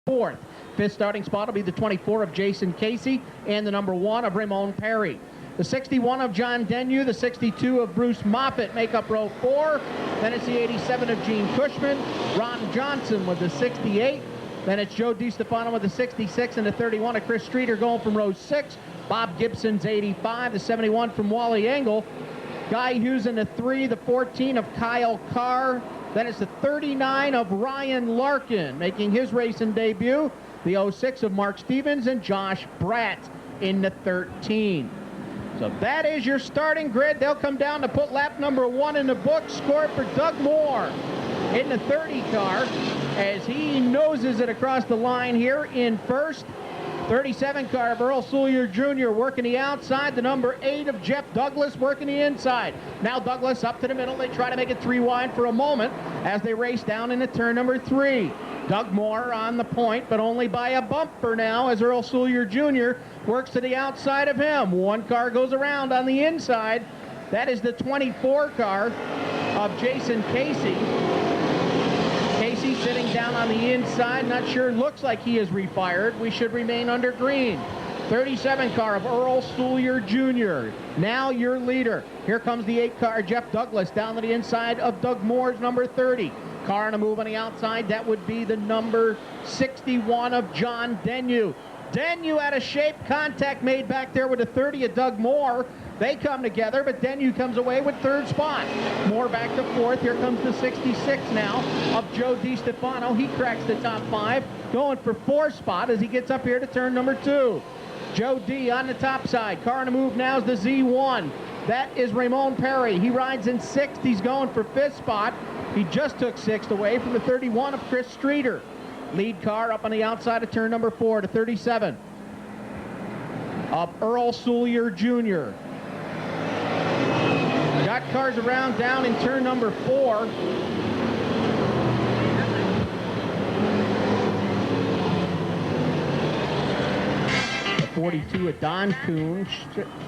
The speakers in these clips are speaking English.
4th. Fifth starting spot will be the 24 of Jason Casey and the number 1 of Ramon Perry. The 61 of John Denyu, the 62 of Bruce Moffitt make up row 4. Then it's the 87 of Gene Cushman, Ron Johnson with the 68. Then it's Joe DiStefano with the 66 and the 31 of Chris Streeter going from row 6. Bob Gibson's 85, the 71 from Wally Engel. Guy Hughes in the 3, the 14 of Kyle Carr. Then it's the 39 of Ryan Larkin making his racing debut. The 06 of Mark Stevens and Josh Bratt in the 13. So that is your starting grid. They'll come down to put lap number 1 in the book. Score for Doug Moore in the 30 car as he noses it across the line here in first. 37 car of Earl Sullier Jr. working the outside. The number 8 of Jeff Douglas working the inside. Now Douglas up to the middle. They try to make it 3 wide for a moment as they race down into turn number 3. Doug Moore on the point, but only by a bumper now as Earl Sullier Jr. works to the outside of him. 1 car goes around on the inside. That is the 24 car of Jason Casey. Casey sitting down on the inside, not sure, looks like he is refired. We should remain under green. 37 car of Earl Sullier Jr. Now your leader. Here comes the 8 car, Jeff Douglas, down to the inside of Doug Moore's number 30. Car on a move on the outside, that would be the number 61 of John Denyu. Denyu out of shape, contact made back there with the 30 of Doug Moore. They come together, but Denyu comes away with 3rd spot. Moore back to 4th. Here comes the 66 now of Joe DiStefano. He cracks the top 5, going for 4th spot as he gets up here to turn number 2. Joe D on the top side. Car on the move now is the Z1. That is Ramon Perry. He rides in 6th. He's going for 5th spot. He just took 6th away from the 31 of Chris Streeter. Lead car up on the outside of turn number 4 to 37 of Earl Sullier Jr. Got cars around down in turn number 4. The 42 of Don Kuhn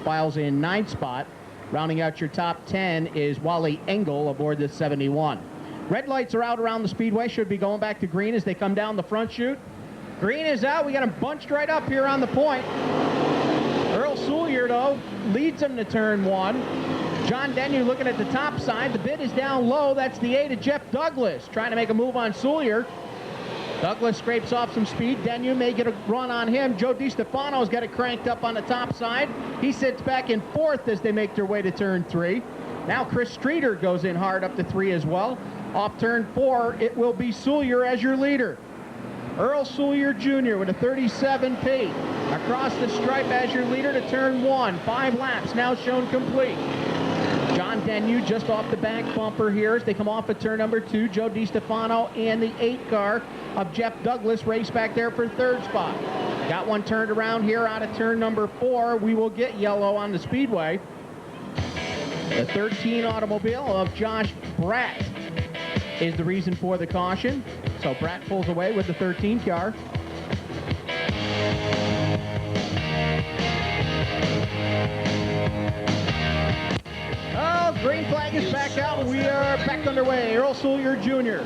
files in 9th spot. Rounding out your top 10 is Wally Engel aboard the 71. Red lights are out around the speedway. Should be going back to green as they come down the front chute. Green is out. We got them bunched right up here on the point. Earl Sullier, though, leads them to turn 1. John Denyu looking at the top side. The bid is down low. That's the 8 of Jeff Douglas trying to make a move on Sullier. Douglas scrapes off some speed. Denyu may get a run on him. Joe DiStefano's got it cranked up on the top side. He sits back in 4th as they make their way to turn 3. Now Chris Streeter goes in hard up to 3 as well. Off turn 4, it will be Sullier as your leader. Earl Sullier Jr. with a 37P. Across the stripe as your leader to turn 1. 5 laps now shown complete. John Denyu just off the back bumper here as they come off at turn number 2. Joe DiStefano and the 8 car of Jeff Douglas race back there for 3rd spot. Got one turned around here out of turn number 4. We will get yellow on the speedway. The 13 automobile of Josh Bratt is the reason for the caution. So Bratt pulls away with the 13 car. Oh, green flag is back out. We are back underway. Earl Sullier Jr.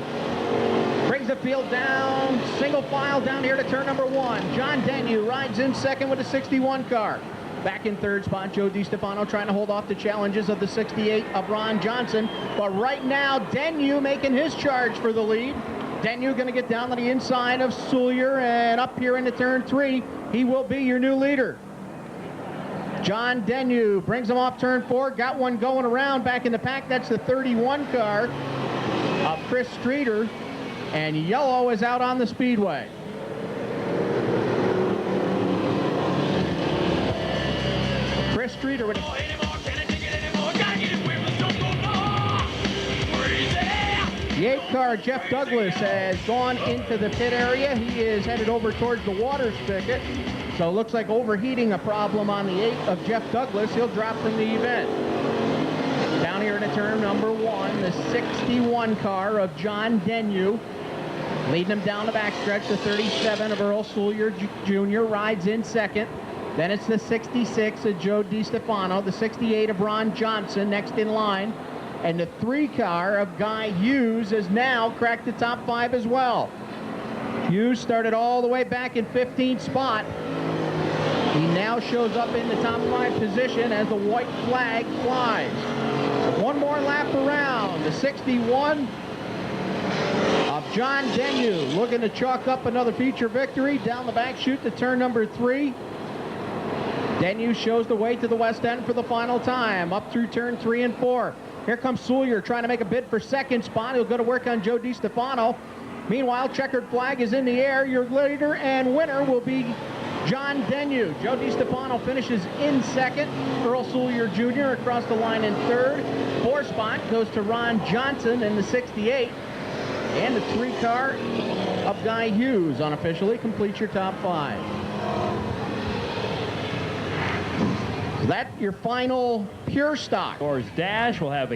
brings the field down, single file down here to turn number 1. John Denyu rides in 2nd with a 61 car. Back in 3rd spot, Joe DiStefano trying to hold off the challenges of the 68 of Ron Johnson. But right now, Denyu making his charge for the lead. Denyu going to get down to the inside of Sullier and up here into turn 3. He will be your new leader. John Denyu brings him off turn 4. Got one going around back in the pack. That's the 31 car of Chris Streeter. And yellow is out on the speedway. Chris Streeter with the 8 car, Jeff Douglas, has gone into the pit area. He is headed over towards the water spigot. So it looks like overheating a problem on the 8 of Jeff Douglas. He'll drop from the event. Down here in the turn number 1, the 61 car of John Denyu. Leading him down the backstretch, the 37 of Earl Sullier Jr. rides in 2nd. Then it's the 66 of Joe DiStefano, the 68 of Ron Johnson next in line. And the 3 car of Guy Hughes has now cracked the top 5 as well. Hughes started all the way back in 15th spot. He now shows up in the top 5 position as the white flag flies. One more lap around. The 61 of John Denyu looking to chalk up another feature victory down the back chute to turn number 3. Denyu shows the way to the west end for the final time, up through turn 3 and 4. Here comes Soulier trying to make a bid for second spot. He'll go to work on Joe DiStefano. Meanwhile, checkered flag is in the air. Your leader and winner will be John Denyu. Joe DiStefano finishes in second. Earl Soulier Jr. across the line in third. 4th spot goes to Ron Johnson in the 68. And the 3-car of Guy Hughes unofficially completes your top 5. So that's your final pure stock. Doors Dash will have a